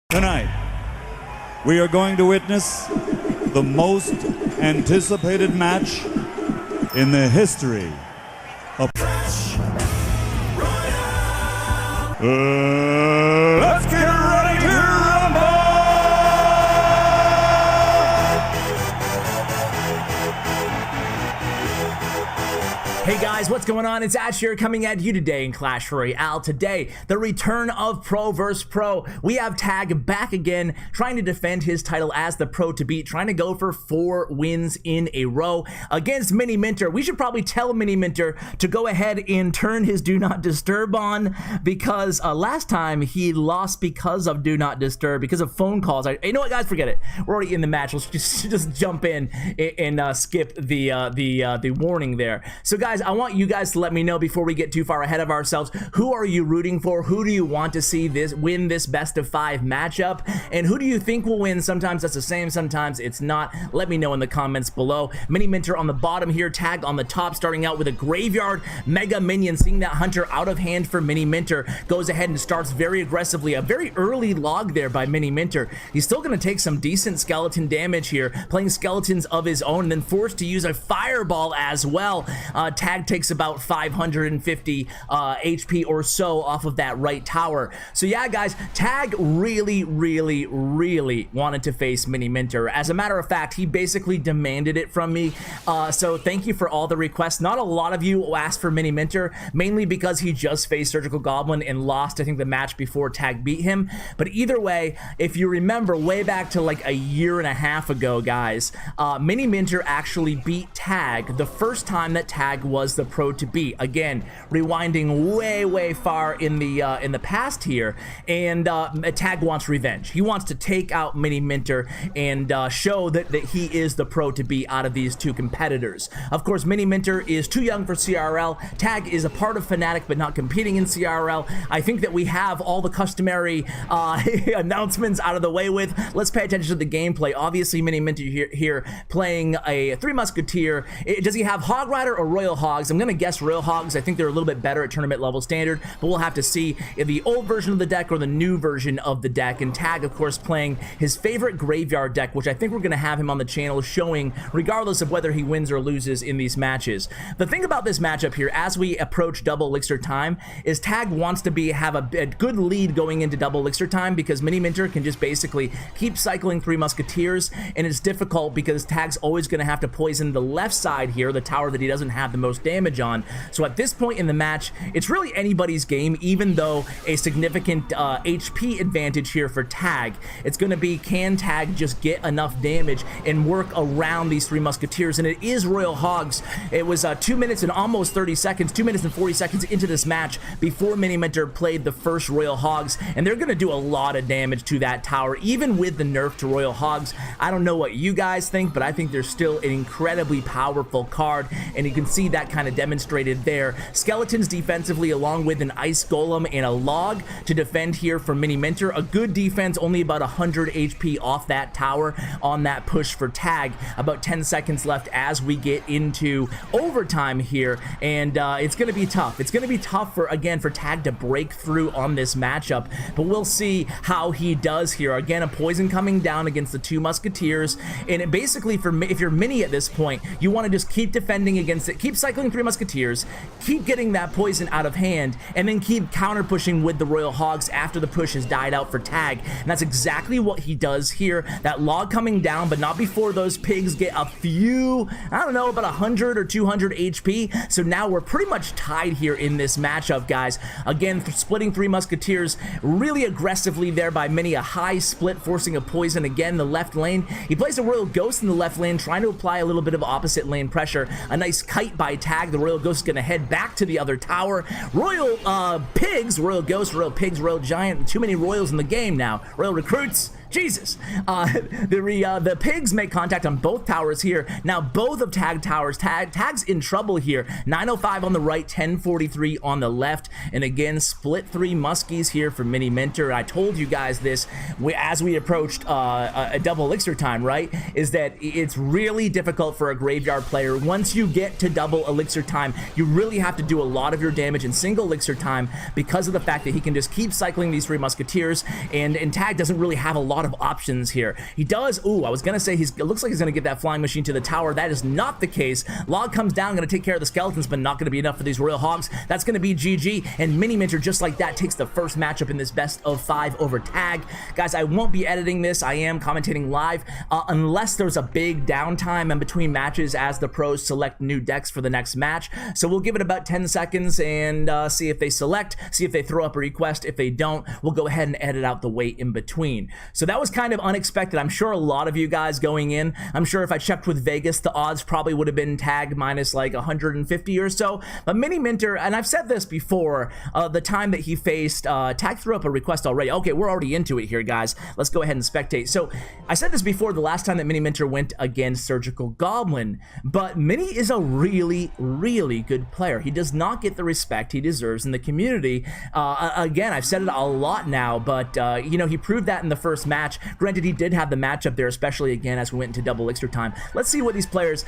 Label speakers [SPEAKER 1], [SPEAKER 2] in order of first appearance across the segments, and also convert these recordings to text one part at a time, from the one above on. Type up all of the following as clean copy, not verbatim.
[SPEAKER 1] Tonight, we are going to witness the most anticipated match in the history of Royale. Let's get ready to rumble!
[SPEAKER 2] Hey guys, what's going on? It's Ash here coming at you today in Clash Royale. Today, the return of Pro vs. Pro. We have Tag back again, trying to defend his title as the Pro to beat, trying to go for 4 wins in a row against Miniminter. We should probably tell Miniminter to go ahead and turn his Do Not Disturb on, because last time he lost because of Do Not Disturb, because of phone calls. You know what, guys? Forget it. We're already in the match. Let's just jump in and skip the warning there. So guys, I want you guys to let me know before we get too far ahead of ourselves, who are you rooting for? Who do you want to see win this best of 5 matchup? And who do you think will win? Sometimes that's the same, sometimes it's not. Let me know in the comments below. Miniminter on the bottom here, Tag on the top, starting out with a graveyard mega minion, seeing that hunter out of hand for Miniminter. Goes ahead and starts very aggressively. A very early log there by Miniminter. He's still going to take some decent skeleton damage here, playing skeletons of his own, and then forced to use a fireball as well. Tag takes about 550 HP or so off of that right tower. So yeah, guys, Tag really wanted to face Miniminter. As a matter of fact, he basically demanded it from me. So thank you for all the requests. Not a lot of you asked for Miniminter, mainly because he just faced Surgical Goblin and lost, I think, the match before Tag beat him. But either way, if you remember way back to like a year and a half ago, guys, Miniminter actually beat Tag the first time that Tag was the Pro to beat. Again, rewinding way far in the past here, and Tag wants revenge. He wants to take out Miniminter and show that he is the Pro to beat out of these two competitors. Of course, Miniminter is too young for CRL. Tag is a part of Fnatic but not competing in CRL. I think that we have all the customary announcements out of the way with. Let's pay attention to the gameplay. Obviously, Miniminter here playing a 3 Musketeer. Does he have Hog Rider or Royal Hogs? I'm gonna guess Royal Hogs. I think they're a little bit better at tournament level standard, but we'll have to see in the old version of the deck or the new version of the deck. And Tag, of course, playing his favorite graveyard deck, which I think we're gonna have him on the channel showing regardless of whether he wins or loses in these matches. The thing about this matchup here, as we approach double elixir time, is Tag wants to have a good lead going into double elixir time, because Miniminter can just basically keep cycling 3 Musketeers, and it's difficult because Tag's always gonna have to poison the left side here, the tower that he doesn't have the most damage on. So at this point in the match, it's really anybody's game, even though a significant HP advantage here for Tag. It's going to be, can Tag just get enough damage and work around these 3 Musketeers? And it is Royal Hogs. It was 2 minutes and almost 30 seconds, 2 minutes and 40 seconds into this match before Miniminter played the first Royal Hogs, and they're going to do a lot of damage to that tower, even with the nerf to Royal Hogs. I don't know what you guys think, but I think they're still an incredibly powerful card, and you can see that kind of demonstrated there. Skeletons defensively, along with an Ice Golem and a Log to defend here for Miniminter. A good defense, only about 100 HP off that tower on that push for Tag. About 10 seconds left as we get into overtime here, and it's going to be tough. It's going to be tough for Tag to break through on this matchup, but we'll see how he does here. Again, a poison coming down against the 2 Musketeers, and it basically, if you're Mini at this point, you want to just keep defending against it, keep cycling 3 Musketeers, keep getting that poison out of hand, and then keep counter pushing with the Royal Hogs after the push has died out for Tag. And that's exactly what he does here. That log coming down, but not before those pigs get a few, I don't know, about 100 or 200 HP. So now we're pretty much tied here in this matchup, guys. Again, splitting 3 Musketeers really aggressively there by Mini. A high split, forcing a poison again in the left lane. He plays a Royal Ghost in the left lane, trying to apply a little bit of opposite lane pressure. A nice kite by Tag. The Royal Ghost is going to head back to the other tower. Royal Pigs, Royal Ghost, Royal Pigs, Royal Giant. Too many Royals in the game now. Royal Recruits. Jesus. The pigs make contact on both towers here. Now both of Tag towers. Tag's in trouble here. 905 on the right, 1043 on the left. And again, split 3 muskies here for Miniminter. I told you guys this as we approached a double elixir time, right? Is that it's really difficult for a graveyard player. Once you get to double elixir time, you really have to do a lot of your damage in single elixir time because of the fact that he can just keep cycling these 3 musketeers, and Tag doesn't really have a lot of options here. He does, ooh, I was gonna say it looks like he's gonna get that flying machine to the tower. That is not the case. Log comes down, gonna take care of the skeletons, but not gonna be enough for these Royal Hogs. That's gonna be GG, and Miniminter just like that takes the first matchup in this best of 5 over Tag. Guys, I won't be editing this. I am commentating live unless there's a big downtime in between matches as the pros select new decks for the next match. So we'll give it about 10 seconds and see if they select, see if they throw up a request. If they don't, we'll go ahead and edit out the wait in between. So that was kind of unexpected. I'm sure a lot of you guys going in, I'm sure if I checked with Vegas, the odds probably would have been Tag minus like 150 or so. But Miniminter, and I've said this before, the time that he faced, Tag threw up a request already. Okay, we're already into it here, guys. Let's go ahead and spectate. So I said this before the last time that Miniminter went against Surgical Goblin, but Mini is a really, really good player. He does not get the respect he deserves in the community. Again, I've said it a lot now, but you know, he proved that in the first match. Granted, he did have the matchup there, especially again as we went into double elixir time. Let's see what these players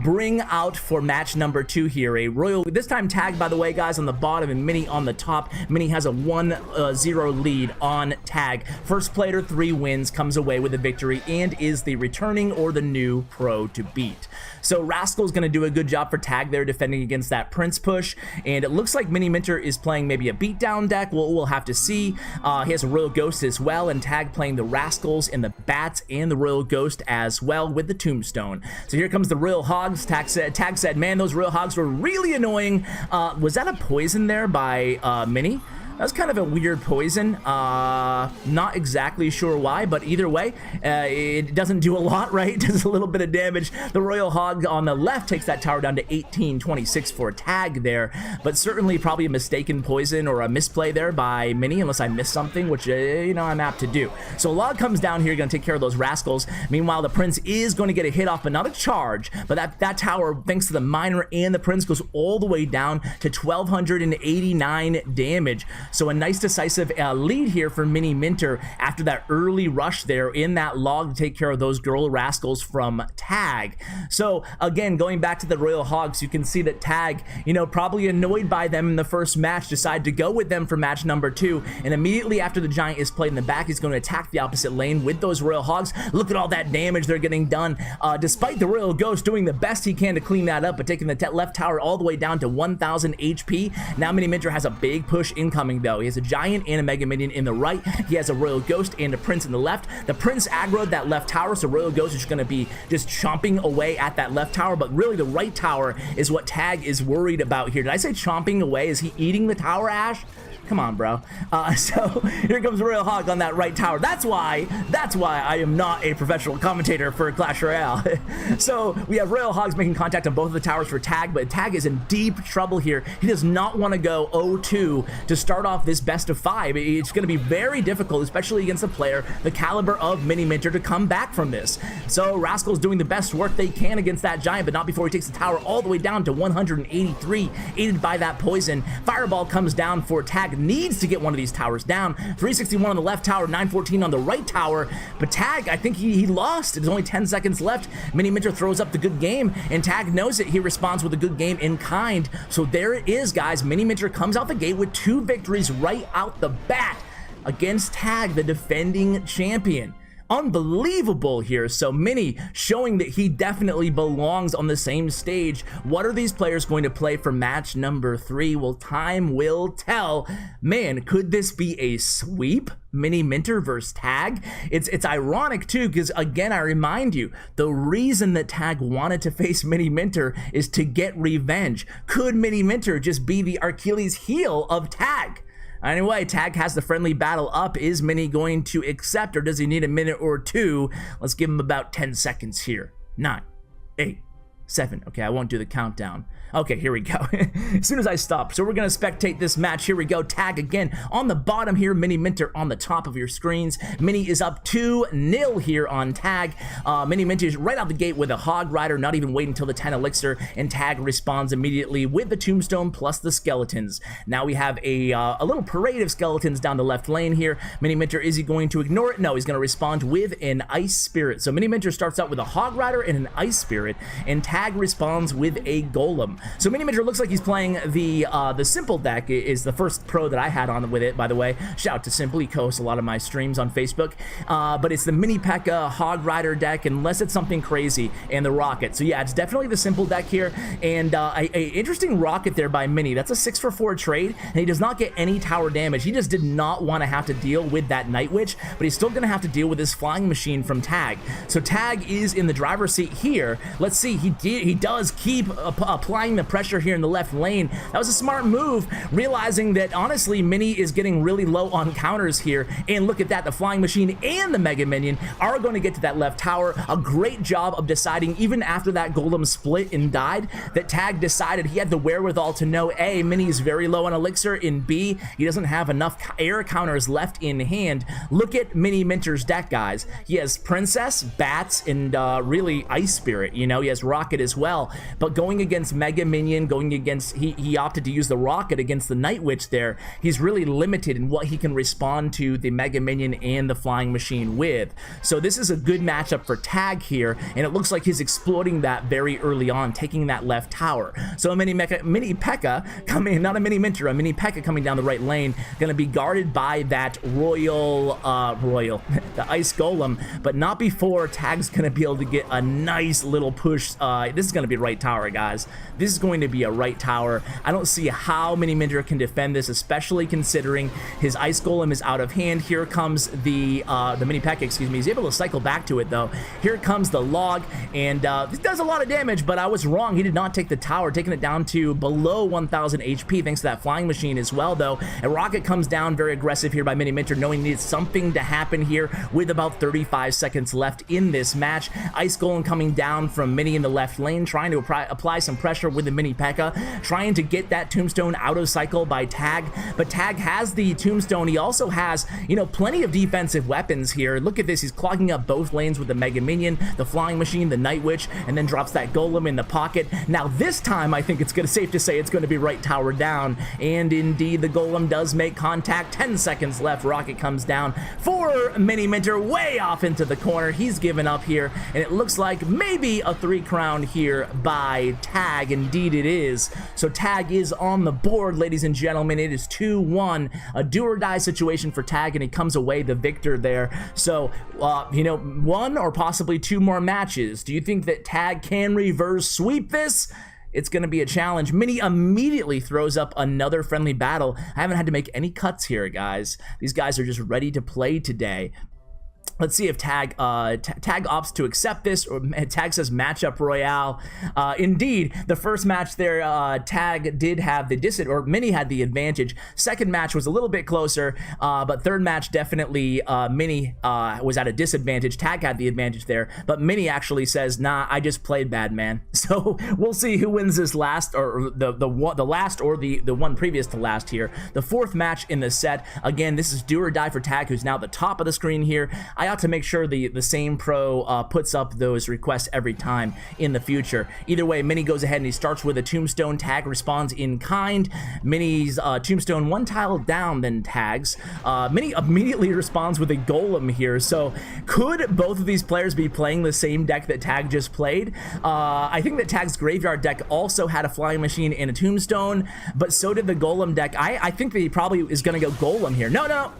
[SPEAKER 2] bring out for match number 2 here. A Royal, this time Tag, by the way, guys, on the bottom and Mini on the top. Mini has a 1-0 lead on Tag. First player 3 wins, comes away with a victory, and is the returning or the new pro to beat. So Rascal's going to do a good job for Tag there defending against that Prince push, and it looks like Miniminter is playing maybe a beatdown deck. We'll have to see. He has a Royal Ghost as well, and Tag playing the Rascals and the Bats and the Royal Ghost as well with the Tombstone. So here comes the Royal Hogs. Tag said, man, those Royal Hogs were really annoying. Was that a poison there by Mini? That's kind of a weird poison. Not exactly sure why, but either way, it doesn't do a lot, right? It does a little bit of damage. The Royal Hog on the left takes that tower down to 1826 for Tag there, but certainly probably a mistaken poison or a misplay there by Mini, unless I missed something, which, you know, I'm apt to do. So Log comes down here, gonna take care of those Rascals. Meanwhile, the Prince is going to get a hit off, but not a charge. But that tower, thanks to the Miner and the Prince, goes all the way down to 1289 damage. So a nice decisive lead here for Miniminter after that early rush there in that log to take care of those girl rascals from Tag. So again, going back to the Royal Hogs, you can see that Tag, you know, probably annoyed by them in the first match, decided to go with them for match number 2, and immediately after the Giant is played in the back, he's going to attack the opposite lane with those Royal Hogs. Look at all that damage they're getting done, despite the Royal Ghost doing the best he can to clean that up, but taking the left tower all the way down to 1000 HP. Now Miniminter has a big push incoming though. He has a Giant and a Mega Minion in the right. He has a Royal Ghost and a Prince in the left. The Prince aggroed that left tower, so Royal Ghost is going to be just chomping away at that left tower, but really the right tower is what Tag is worried about here. Did I say chomping away? Is he eating the tower, Ash? Come on, bro. So here comes Royal Hog on that right tower. That's why I am not a professional commentator for Clash Royale. So we have Royal Hogs making contact on both of the towers for Tag, but Tag is in deep trouble here. He does not want to go 0-2 to start off this best of 5. It's going to be very difficult, especially against a player the caliber of Miniminter, to come back from this. So Rascal's doing the best work they can against that Giant, but not before he takes the tower all the way down to 183, aided by that poison. Fireball comes down for Tag. Needs to get one of these towers down. 361 on the left tower, 914 on the right tower, but Tag, I think he lost. There's only 10 seconds left. Miniminter throws up the good game, and Tag knows it. He responds with a good game in kind. So there it is, guys. Miniminter comes out the gate with 2 victories right out the bat against Tag, the defending champion. Unbelievable here. So Mini showing that he definitely belongs on the same stage. What are these players going to play for match number 3? Well, time will tell. Man, could this be a sweep? Miniminter versus Tag? It's ironic too, because again, I remind you, the reason that Tag wanted to face Miniminter is to get revenge. Could Miniminter just be the Achilles heel of Tag? Anyway, Tag has the friendly battle up. Is Mini going to accept, or does he need a minute or two? Let's give him about 10 seconds here. 9, 8, 7. Okay, I won't do the countdown. Okay, here we go. As soon as I stop. So we're going to spectate this match. Here we go. Tag again on the bottom here. Miniminter on the top of your screens. Mini is up 2-0 here on Tag. Miniminter is right out the gate with a Hog Rider, not even waiting until the 10 Elixir, and Tag responds immediately with the Tombstone plus the Skeletons. Now we have a little parade of Skeletons down the left lane here. Miniminter, is he going to ignore it? No, he's going to respond with an Ice Spirit. So Miniminter starts out with a Hog Rider and an Ice Spirit, and Tag responds with a Golem. So Miniminter looks like he's playing the Simple deck. Is the first pro that I had on with it, by the way. Shout out to Simple, he co-hosts a lot of my streams on Facebook. But it's the Mini P.E.K.K.A. Hog Rider deck, unless it's something crazy, and the Rocket. So yeah, it's definitely the Simple deck here, and a interesting Rocket there by Mini. That's a 6-for-4 trade, and he does not get any tower damage. He just did not want to have to deal with that Night Witch, but he's still going to have to deal with this Flying Machine from Tag. So Tag is in the driver's seat here. Let's see, he does keep applying the pressure here in the left lane. That was a smart move, realizing that honestly Mini is getting really low on counters here, and look at that, the Flying Machine and the Mega Minion are going to get to that left tower. A great job of deciding, even after that Golem split and died, that Tag decided he had the wherewithal to know A, Mini is very low on Elixir, and B, he doesn't have enough air counters left in hand. Look at Miniminter's deck, guys. He has Princess, Bats, and really Ice Spirit. You know, he has Rocket as well, but going against Mega Minion, going against, he opted to use the Rocket against the Night Witch there. He's really limited in what he can respond to the Mega Minion and the Flying Machine with. So this is a good matchup for Tag here, and it looks like he's exploiting that very early on, taking that left tower. So a Mini P.E.K.K.A. coming, not a Miniminter, a Mini P.E.K.K.A. coming down the right lane, going to be guarded by that Royale, the Ice Golem, but not before Tag's going to be able to get a nice little push. This is going to be right tower, guys. This is going to be a right tower. I don't see how Miniminter can defend this, especially considering his Ice Golem is out of hand. Here comes the Mini P.E.K.K.A., excuse me. He's able to cycle back to it, though. Here comes the Log, and this does a lot of damage, but I was wrong. He did not take the tower, taking it down to below 1,000 HP, thanks to that Flying Machine as well, though. And Rocket comes down very aggressive here by Miniminter, knowing he needs something to happen here with about 35 seconds left in this match. Ice Golem coming down from Mini in the left lane, trying to apply some pressure with the Mini P.E.K.K.A., trying to get that Tombstone out of cycle by Tag, but Tag has the Tombstone. He also has, you know, plenty of defensive weapons here. Look at this, he's clogging up both lanes with the Mega Minion, the Flying Machine, the Night Witch, and then drops that Golem in the pocket. Now this time I think it's safe to say it's going to be right tower down, and indeed the Golem does make contact. 10 seconds left. Rocket comes down for Miniminter, way off into the corner. He's given up here, and it looks like maybe a 3-crown here by Tag. Indeed it is. So Tag is on the board, ladies and gentlemen. It is 2-1, a do or die situation for Tag, and he comes away the victor there. So you know, 1 or possibly 2 more matches. Do you think that Tag can reverse sweep this? It's going to be a challenge. Mini immediately throws up another friendly battle. I haven't had to make any cuts here, guys. These guys are just ready to play today. Let's see if Tag opts to accept this, or Tag says matchup Royale. Indeed, the first match there, Tag did have the or Mini had the advantage. Second match was a little bit closer, but third match definitely Mini was at a disadvantage. Tag had the advantage there, but Mini actually says, "Nah, I just played bad, man." So we'll see who wins this last, or the last, or the one previous to last here. The fourth match in the set. Again, this is do or die for Tag, who's now at the top of the screen here. I ought to make sure the same pro puts up those requests every time in the future. Either way, Mini goes ahead and he starts with a Tombstone. Tag responds in kind. Mini's Tombstone 1 tile down, then Tag's. Mini immediately responds with a Golem here. So could both of these players be playing the same deck that Tag just played? I think that Tag's Graveyard deck also had a Flying Machine and a Tombstone, but so did the Golem deck. I think that he probably is going to go Golem here. No.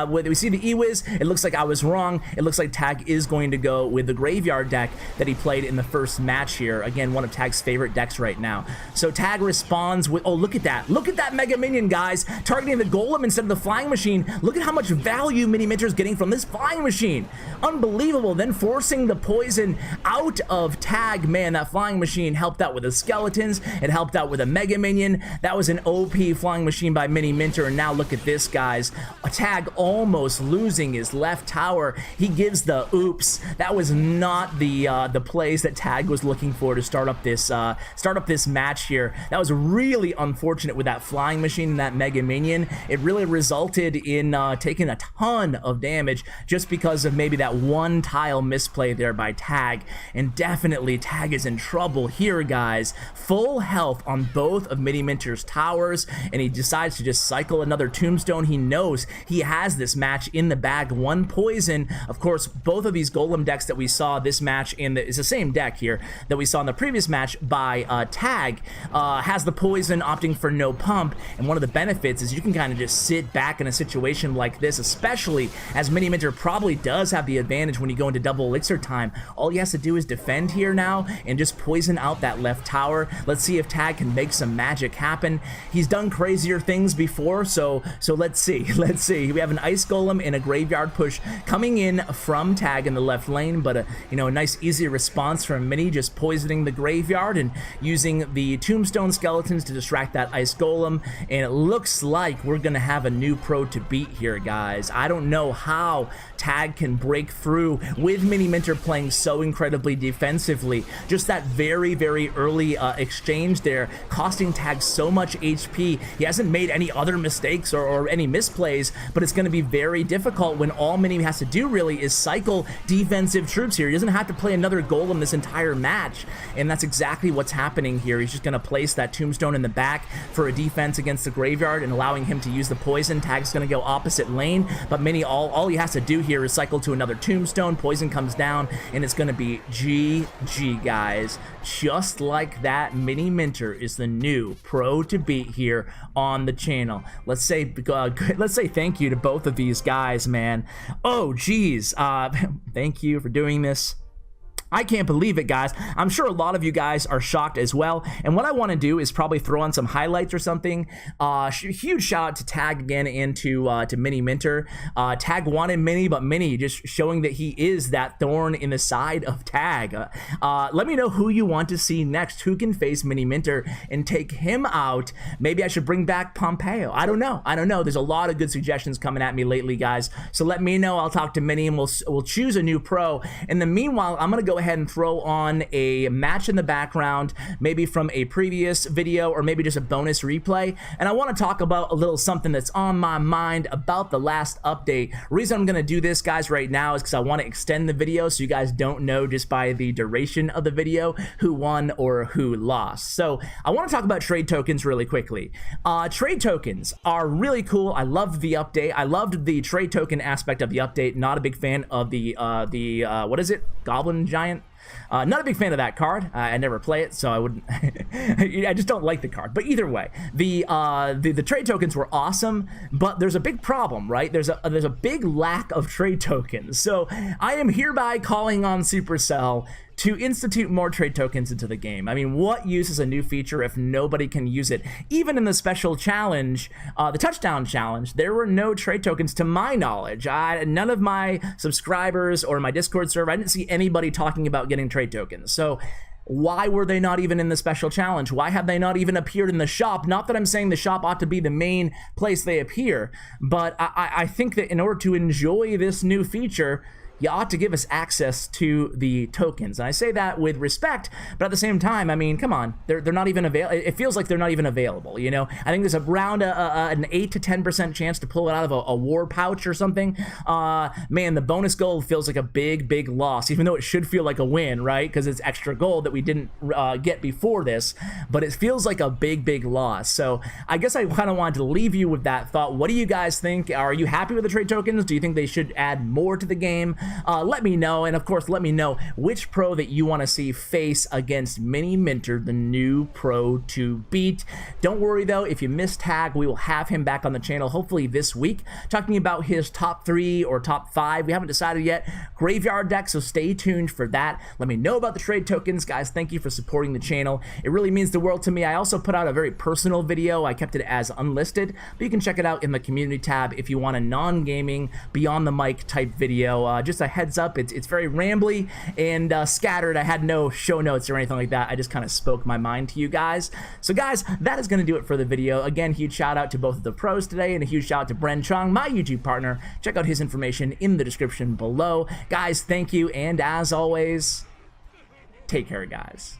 [SPEAKER 2] We see the E-Wiz. It looks like I was wrong. It looks like Tag is going to go with the Graveyard deck that he played in the first match here. Again, one of Tag's favorite decks right now. So Tag responds with, oh, look at that. Look at that Mega Minion, guys. Targeting the Golem instead of the Flying Machine. Look at how much value Miniminter is getting from this Flying Machine. Unbelievable. Then forcing the poison out of Tag, man, that flying machine helped out with the skeletons. It helped out with a Mega Minion. That was an OP flying machine by Miniminter, and now look at this, guys. A Tag almost losing his left tower. He gives the oops. That was not the plays that Tag was looking for to start up this match here. That was really unfortunate with that flying machine and that Mega Minion. It really resulted in taking a ton of damage just because of maybe that one tile misplay there by Tag. And definitely Tag is in trouble here, guys. Full health on both of Miniminter's towers, and he decides to just cycle another tombstone. He knows he has this match in the bag. One poison. Of course, both of these golem decks that we saw this match in is the same deck here that we saw in the previous match by Tag, has the poison, opting for no pump. And one of the benefits is you can kind of just sit back in a situation like this, especially as Miniminter probably does have the advantage when you go into double elixir time. All he has to do is defend here now and just poison out that left tower. Let's see if Tag can make some magic happen. He's done crazier things before, so let's see. Let's see. We have an ice golem and a graveyard push coming in from Tag in the left lane, but a nice easy response from Mini, just poisoning the graveyard and using the tombstone skeletons to distract that ice golem. And it looks like we're gonna have a new pro to beat here, guys. I don't know how Tag can break through with Miniminter playing so incredibly defensively. Just that very, very early exchange there costing Tag so much HP. He hasn't made any other mistakes or any misplays, but it's going to be very difficult when all Mini has to do really is cycle defensive troops here. He doesn't have to play another golem this entire match, and that's exactly what's happening here. He's just going to place that tombstone in the back for a defense against the graveyard and allowing him to use the poison. Tag's going to go opposite lane, but Mini, all he has to do here is cycle to another tombstone. Poison comes down, and it's going to be GG, guys. Just like that, Miniminter is the new pro to beat here on the channel. Let's say thank you to both of these guys, man. Oh, geez. Thank you for doing this. I can't believe it, guys. I'm sure a lot of you guys are shocked as well. And what I want to do is probably throw on some highlights or something. Huge shout out to Tag again and to Miniminter. Tag wanted Mini, but Mini just showing that he is that thorn in the side of Tag. Let me know who you want to see next. Who can face Miniminter and take him out? Maybe I should bring back Pompeo. I don't know. There's a lot of good suggestions coming at me lately, guys. So let me know. I'll talk to Mini and we'll choose a new pro. In the meanwhile, I'm gonna go ahead and throw on a match in the background, maybe from a previous video or maybe just a bonus replay. And I want to talk about a little something that's on my mind about the last update. Reason I'm going to do this, guys, right now is because I want to extend the video so you guys don't know just by the duration of the video who won or who lost. So I want to talk about trade tokens really quickly. Trade tokens are really cool. I loved the update. I loved the trade token aspect of the update. Not a big fan of the what is it? Goblin Giant? Not a big fan of that card. I never play it, so I wouldn't. I just don't like the card. But either way, the trade tokens were awesome, but there's a big problem, right? There's a big lack of trade tokens. So I am hereby calling on Supercell to institute more trade tokens into the game. I mean, what use is a new feature if nobody can use it? Even in the special challenge, the touchdown challenge, there were no trade tokens to my knowledge. None of my subscribers or my Discord server, I didn't see anybody talking about getting trade tokens. So why were they not even in the special challenge? Why have they not even appeared in the shop? Not that I'm saying the shop ought to be the main place they appear, but I think that in order to enjoy this new feature, you ought to give us access to the tokens. And I say that with respect, but at the same time, I mean, come on, they're not even available. It feels like they're not even available, you know? I think there's around an 8 to 10% chance to pull it out of a war pouch or something. Man, the bonus gold feels like a big loss, even though it should feel like a win, right? Because it's extra gold that we didn't get before this, but it feels like a big loss. So I guess I kind of wanted to leave you with that thought. What do you guys think? Are you happy with the trade tokens? Do you think they should add more to the game? Let me know, and of course let me know which pro that you want to see face against Miniminter, the new pro to beat. Don't worry though, if you missed Tag, we will have him back on the channel hopefully this week, talking about his top 3 or top 5. We haven't decided yet. Graveyard deck, so stay tuned for that. Let me know about the trade tokens, guys. Thank you for supporting the channel. It really means the world to me. I also put out a very personal video. I kept it as unlisted, but you can check it out in the community tab if you want a non-gaming, beyond the mic type video. Just just a heads up, it's very rambly and scattered. I had no show notes or anything like that. I just kind of spoke my mind to you guys. So guys, that is going to do it for the video. Again, huge shout out to both of the pros today, and a huge shout out to Bren Chong, my YouTube partner. Check out his information in the description below. Guys, thank you, and as always, take care, guys.